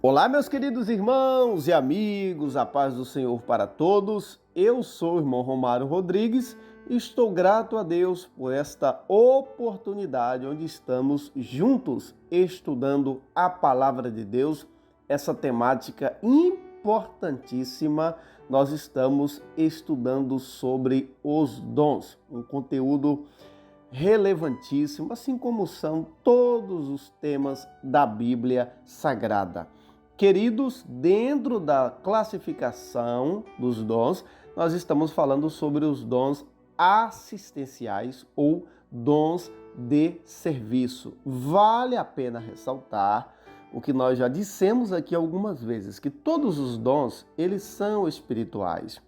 Olá, meus queridos irmãos e amigos, a paz do Senhor para todos. Eu sou o irmão Romário Rodrigues e estou grato a Deus por esta oportunidade onde estamos juntos estudando a palavra de Deus, essa temática importantíssima. Nós estamos estudando sobre os dons, um conteúdo relevantíssimo, assim como são todos os temas da Bíblia Sagrada. Queridos, dentro da classificação dos dons, nós estamos falando sobre os dons assistenciais ou dons de serviço. Vale a pena ressaltar o que nós já dissemos aqui algumas vezes, que todos os dons, eles são espirituais,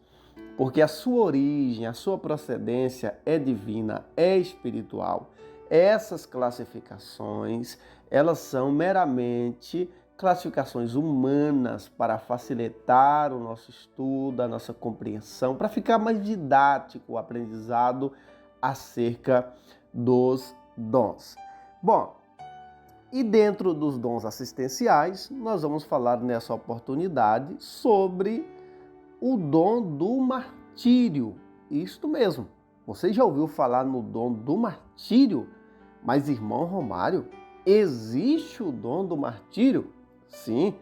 porque a sua origem, a sua procedência é divina, é espiritual. Essas classificações, elas são meramente classificações humanas para facilitar o nosso estudo, a nossa compreensão, para ficar mais didático o aprendizado acerca dos dons. Bom, e dentro dos dons assistenciais, nós vamos falar nessa oportunidade sobre o dom do martírio. Isto mesmo, você já ouviu falar no dom do martírio? Mas, irmão Romário, existe o dom do martírio? Sim,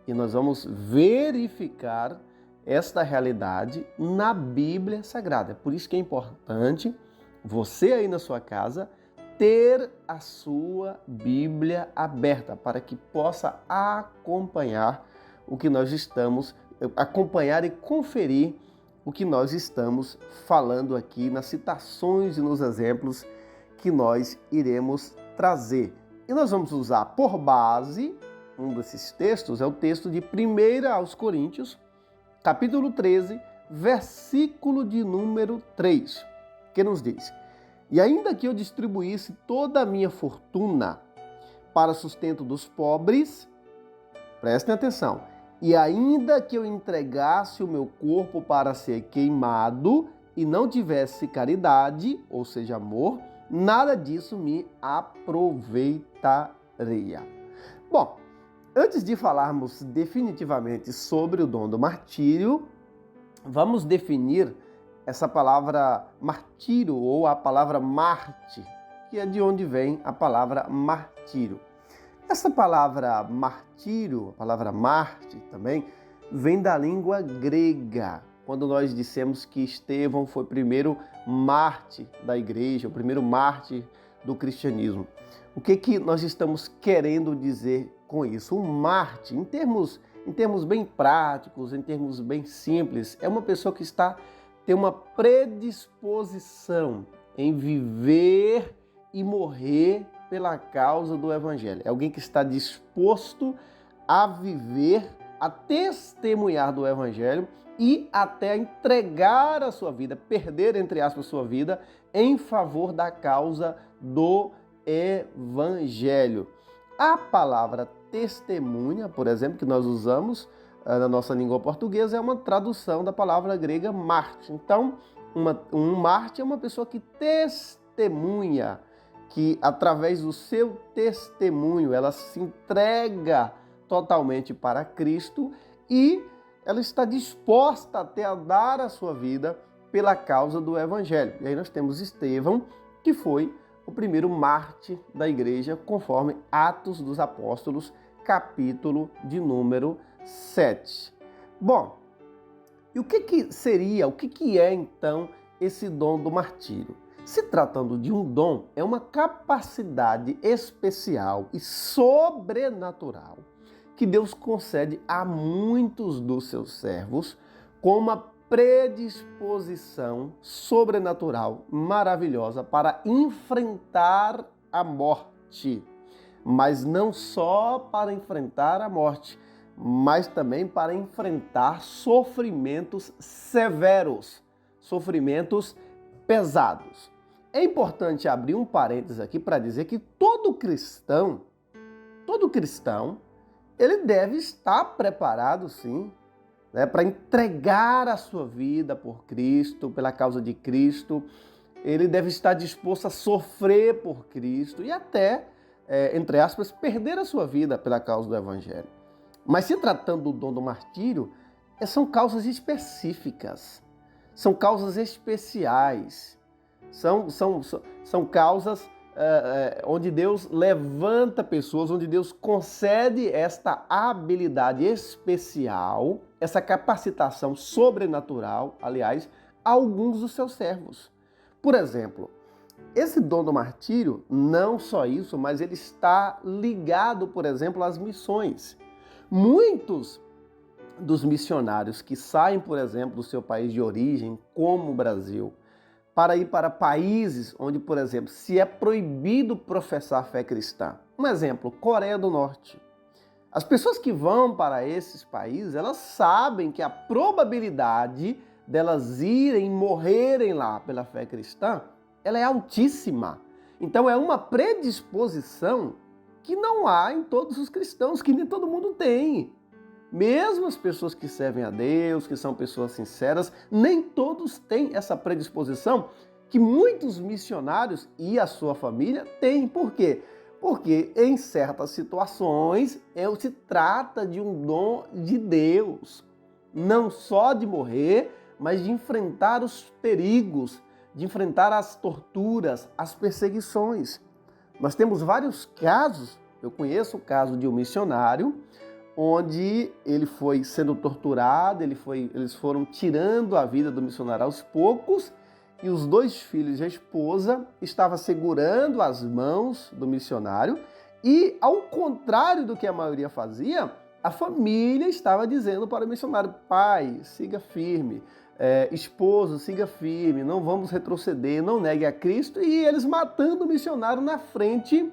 e nós vamos verificar esta realidade na Bíblia Sagrada. Por isso que é importante você aí na sua casa ter a sua Bíblia aberta para que possa acompanhar o que nós estamos, acompanhar e conferir o que nós estamos falando aqui nas citações e nos exemplos que nós iremos trazer. E nós vamos usar por base, um desses textos é o texto de 1 aos Coríntios, capítulo 13, versículo de número 3, que nos diz: E ainda que eu distribuísse toda a minha fortuna para sustento dos pobres, prestem atenção, e ainda que eu entregasse o meu corpo para ser queimado e não tivesse caridade, ou seja, amor, nada disso me aproveitaria. Bom, antes de falarmos definitivamente sobre o dom do martírio, vamos definir essa palavra martírio ou a palavra Marte, que é de onde vem a palavra martírio. Essa palavra martírio, a palavra Marte também, vem da língua grega. Quando nós dissemos que Estevão foi o primeiro mártir da igreja, o primeiro mártir do cristianismo. O que nós estamos querendo dizer com isso? Um mártir, em termos bem práticos, em termos bem simples, é uma pessoa que tem uma predisposição em viver e morrer pela causa do Evangelho. É alguém que está disposto a viver, a testemunhar do Evangelho e até a entregar a sua vida, perder, entre aspas, a sua vida, em favor da causa do Evangelho. A palavra testemunha, por exemplo, que nós usamos na nossa língua portuguesa, é uma tradução da palavra grega mártir. Então, um mártir é uma pessoa que testemunha, que através do seu testemunho ela se entrega totalmente para Cristo e ela está disposta até a dar a sua vida pela causa do Evangelho. E aí nós temos Estevão, que foi o primeiro mártir da igreja, conforme Atos dos Apóstolos, capítulo de número 7. Bom, e o que é então esse dom do martírio? Se tratando de um dom, é uma capacidade especial e sobrenatural que Deus concede a muitos dos seus servos com uma predisposição sobrenatural maravilhosa para enfrentar a morte. Mas não só para enfrentar a morte, mas também para enfrentar sofrimentos severos, sofrimentos pesados. É importante abrir um parênteses aqui para dizer que todo cristão, ele deve estar preparado, sim, para entregar a sua vida por Cristo, pela causa de Cristo. Ele deve estar disposto a sofrer por Cristo e até, entre aspas, perder a sua vida pela causa do Evangelho. Mas se tratando do dom do martírio, são causas específicas, são causas especiais, são causas onde Deus levanta pessoas, onde Deus concede esta habilidade especial, essa capacitação sobrenatural, aliás, a alguns dos seus servos. Por exemplo, esse dom do martírio, não só isso, mas ele está ligado, por exemplo, às missões. Muitos dos missionários que saem, por exemplo, do seu país de origem, como o Brasil, para ir para países onde, por exemplo, se é proibido professar fé cristã. Um exemplo, Coreia do Norte. As pessoas que vão para esses países, elas sabem que a probabilidade delas irem morrerem lá pela fé cristã, ela é altíssima. Então é uma predisposição que não há em todos os cristãos, que nem todo mundo tem. Mesmo as pessoas que servem a Deus, que são pessoas sinceras, nem todos têm essa predisposição que muitos missionários e a sua família têm. Por quê? Porque em certas situações se trata de um dom de Deus. Não só de morrer, mas de enfrentar os perigos, de enfrentar as torturas, as perseguições. Nós temos vários casos. Eu conheço o caso de um missionário onde ele foi sendo torturado, eles foram tirando a vida do missionário aos poucos, e os 2 filhos e a esposa estavam segurando as mãos do missionário, e ao contrário do que a maioria fazia, a família estava dizendo para o missionário: pai, siga firme, esposo, siga firme, não vamos retroceder, não negue a Cristo, e eles matando o missionário na frente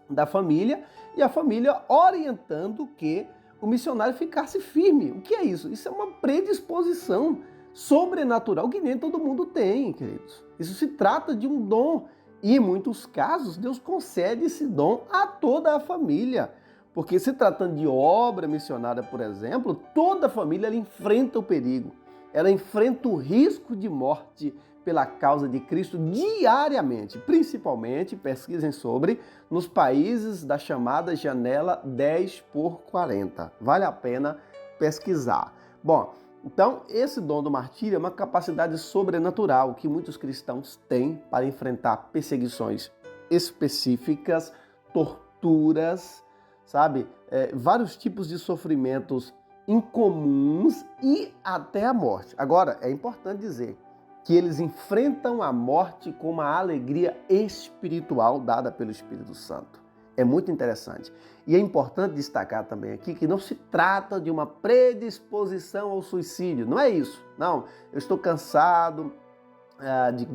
da família, e a família orientando que o missionário ficasse firme. O que é isso? Isso é uma predisposição sobrenatural que nem todo mundo tem, queridos. Isso se trata de um dom, e em muitos casos Deus concede esse dom a toda a família. Porque se tratando de obra missionária, por exemplo, toda a família ela enfrenta o perigo, ela enfrenta o risco de morte pela causa de Cristo diariamente, principalmente, pesquisem sobre, nos países da chamada janela 10x40. Vale a pena pesquisar. Bom, então esse dom do martírio é uma capacidade sobrenatural que muitos cristãos têm para enfrentar perseguições específicas, torturas, sabe? Vários tipos de sofrimentos incomuns e até a morte. Agora, é importante dizer que eles enfrentam a morte com uma alegria espiritual dada pelo Espírito Santo. É muito interessante. E é importante destacar também aqui que não se trata de uma predisposição ao suicídio. Não é isso. Não, eu estou cansado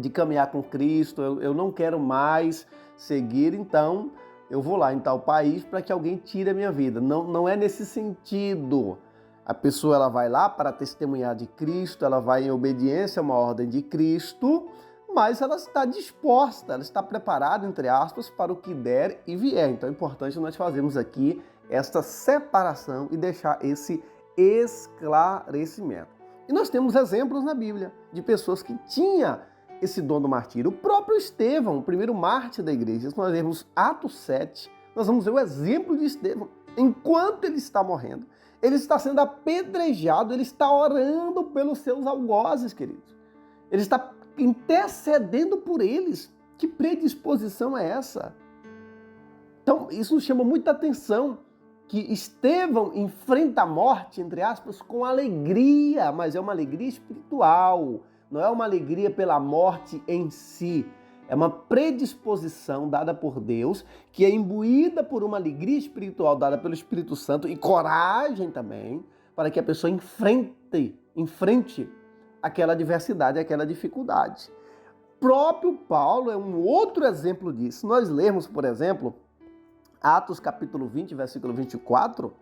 de caminhar com Cristo, eu não quero mais seguir, então eu vou lá em tal país para que alguém tire a minha vida. Não é nesse sentido. A pessoa ela vai lá para testemunhar de Cristo, ela vai em obediência a uma ordem de Cristo, mas ela está disposta, ela está preparada, entre aspas, para o que der e vier. Então é importante nós fazermos aqui esta separação e deixar esse esclarecimento. E nós temos exemplos na Bíblia de pessoas que tinham esse dom do martírio. O próprio Estevão, o primeiro mártir da igreja, se nós lermos Atos 7, nós vamos ver o exemplo de Estevão. Enquanto ele está morrendo, ele está sendo apedrejado, ele está orando pelos seus algozes, queridos. Ele está intercedendo por eles. Que predisposição é essa? Então, isso nos chama muita atenção, que Estevão enfrenta a morte, entre aspas, com alegria, mas é uma alegria espiritual, não é uma alegria pela morte em si. É uma predisposição dada por Deus, que é imbuída por uma alegria espiritual dada pelo Espírito Santo e coragem também, para que a pessoa enfrente aquela adversidade, aquela dificuldade. Próprio Paulo é um outro exemplo disso. Nós lermos, por exemplo, Atos capítulo 20, versículo 24,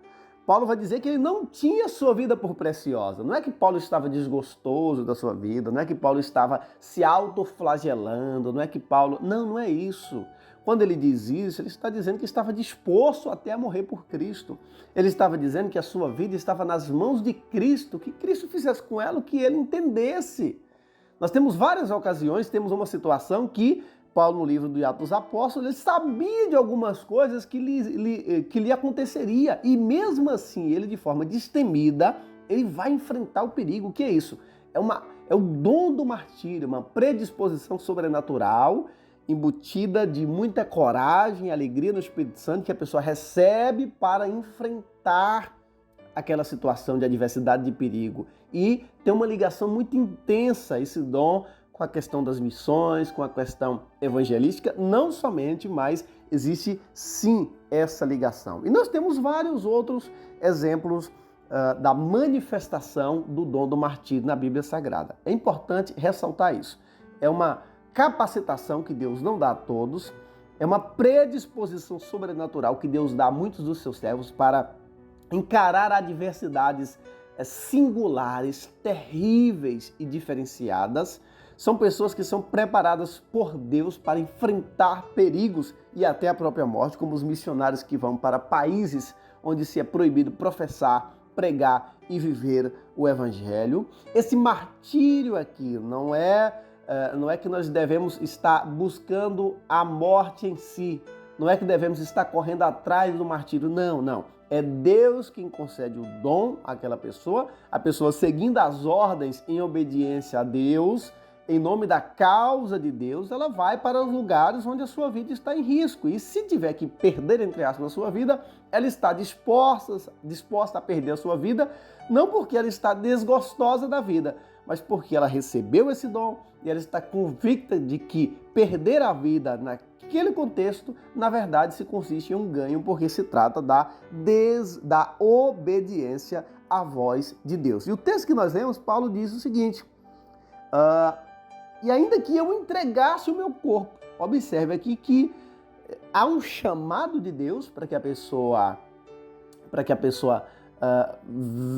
Paulo vai dizer que ele não tinha sua vida por preciosa. Não é que Paulo estava desgostoso da sua vida, não é que Paulo estava se autoflagelando, não é que Paulo... Não é isso. Quando ele diz isso, ele está dizendo que estava disposto até a morrer por Cristo. Ele estava dizendo que a sua vida estava nas mãos de Cristo, que Cristo fizesse com ela o que ele entendesse. Nós temos várias ocasiões, temos uma situação que Paulo, no livro do Atos dos Apóstolos, ele sabia de algumas coisas que lhe aconteceria. E mesmo assim, ele, de forma destemida, ele vai enfrentar o perigo. O que é isso? É o dom do martírio, uma predisposição sobrenatural, embutida de muita coragem e alegria no Espírito Santo, que a pessoa recebe para enfrentar aquela situação de adversidade, de perigo. E tem uma ligação muito intensa, esse dom, com a questão das missões, com a questão evangelística, não somente, mas existe sim essa ligação. E nós temos vários outros exemplos da manifestação do dom do martírio na Bíblia Sagrada. É importante ressaltar isso. É uma capacitação que Deus não dá a todos, é uma predisposição sobrenatural que Deus dá a muitos dos seus servos para encarar adversidades singulares, terríveis e diferenciadas. São pessoas que são preparadas por Deus para enfrentar perigos e até a própria morte, como os missionários que vão para países onde se é proibido professar, pregar e viver o Evangelho. Esse martírio aqui não é que nós devemos estar buscando a morte em si, não é que devemos estar correndo atrás do martírio, não. É Deus quem concede o dom àquela pessoa, a pessoa seguindo as ordens em obediência a Deus, em nome da causa de Deus, ela vai para os lugares onde a sua vida está em risco. E se tiver que perder, entre aspas, a sua vida, ela está disposta a perder a sua vida, não porque ela está desgostosa da vida, mas porque ela recebeu esse dom e ela está convicta de que perder a vida naquele contexto, na verdade, se consiste em um ganho, porque se trata da obediência à voz de Deus. E o texto que nós lemos, Paulo diz o seguinte: e ainda que eu entregasse o meu corpo, observe aqui que há um chamado de Deus para que a pessoa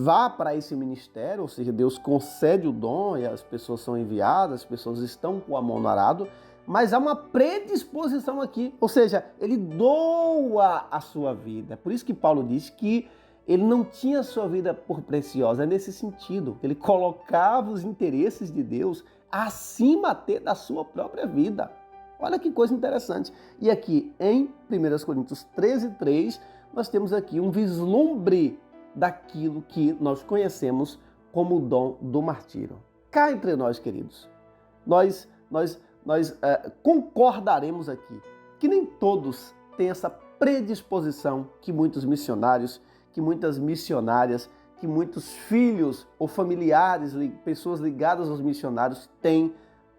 vá para esse ministério, ou seja, Deus concede o dom e as pessoas são enviadas, as pessoas estão com a mão no arado, mas há uma predisposição aqui, ou seja, ele doa a sua vida. Por isso que Paulo diz que ele não tinha a sua vida por preciosa, é nesse sentido, ele colocava os interesses de Deus acima até da sua própria vida. Olha que coisa interessante. E aqui em 1 Coríntios 13:3, nós temos aqui um vislumbre daquilo que nós conhecemos como o dom do martírio. Cá entre nós, queridos, nós concordaremos aqui que nem todos têm essa predisposição que muitos missionários, que muitas missionárias, que muitos filhos ou familiares, pessoas ligadas aos missionários têm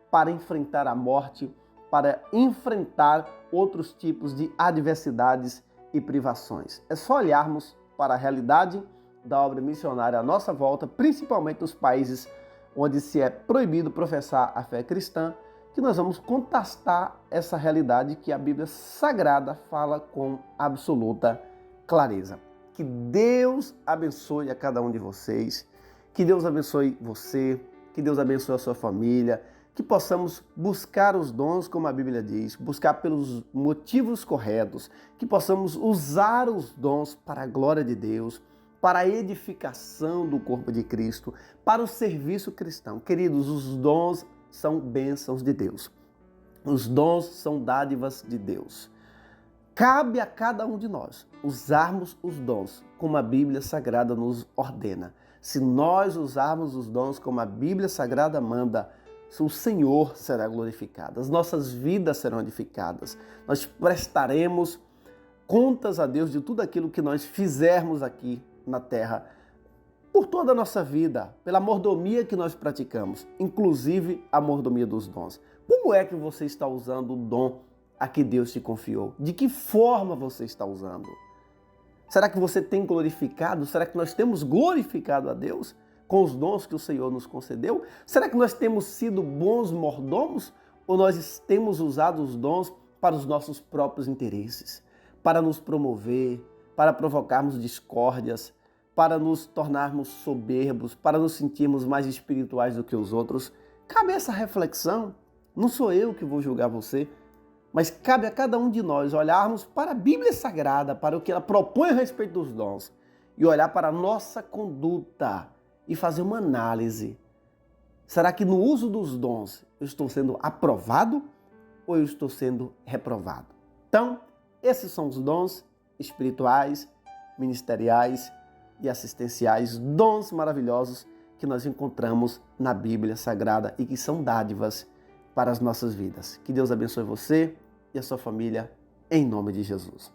para enfrentar a morte, para enfrentar outros tipos de adversidades e privações. É só olharmos para a realidade da obra missionária à nossa volta, principalmente nos países onde se é proibido professar a fé cristã, que nós vamos contrastar essa realidade que a Bíblia Sagrada fala com absoluta clareza. Que Deus abençoe a cada um de vocês, que Deus abençoe você, que Deus abençoe a sua família, que possamos buscar os dons, como a Bíblia diz, buscar pelos motivos corretos, que possamos usar os dons para a glória de Deus, para a edificação do corpo de Cristo, para o serviço cristão. Queridos, os dons são bênçãos de Deus. Os dons são dádivas de Deus. Cabe a cada um de nós usarmos os dons como a Bíblia Sagrada nos ordena. Se nós usarmos os dons como a Bíblia Sagrada manda, o Senhor será glorificado, as nossas vidas serão edificadas. Nós prestaremos contas a Deus de tudo aquilo que nós fizermos aqui na terra, por toda a nossa vida, pela mordomia que nós praticamos, inclusive a mordomia dos dons. Como é que você está usando o dom a que Deus te confiou? De que forma você está usando? Será que você tem glorificado? Será que nós temos glorificado a Deus com os dons que o Senhor nos concedeu? Será que nós temos sido bons mordomos? Ou nós temos usado os dons para os nossos próprios interesses? Para nos promover, para provocarmos discórdias, para nos tornarmos soberbos, para nos sentirmos mais espirituais do que os outros? Cabe essa reflexão. Não sou eu que vou julgar você, mas cabe a cada um de nós olharmos para a Bíblia Sagrada, para o que ela propõe a respeito dos dons, e olhar para a nossa conduta e fazer uma análise. Será que no uso dos dons eu estou sendo aprovado ou eu estou sendo reprovado? Então, esses são os dons espirituais, ministeriais e assistenciais, dons maravilhosos que nós encontramos na Bíblia Sagrada e que são dádivas para as nossas vidas. Que Deus abençoe você e a sua família, em nome de Jesus.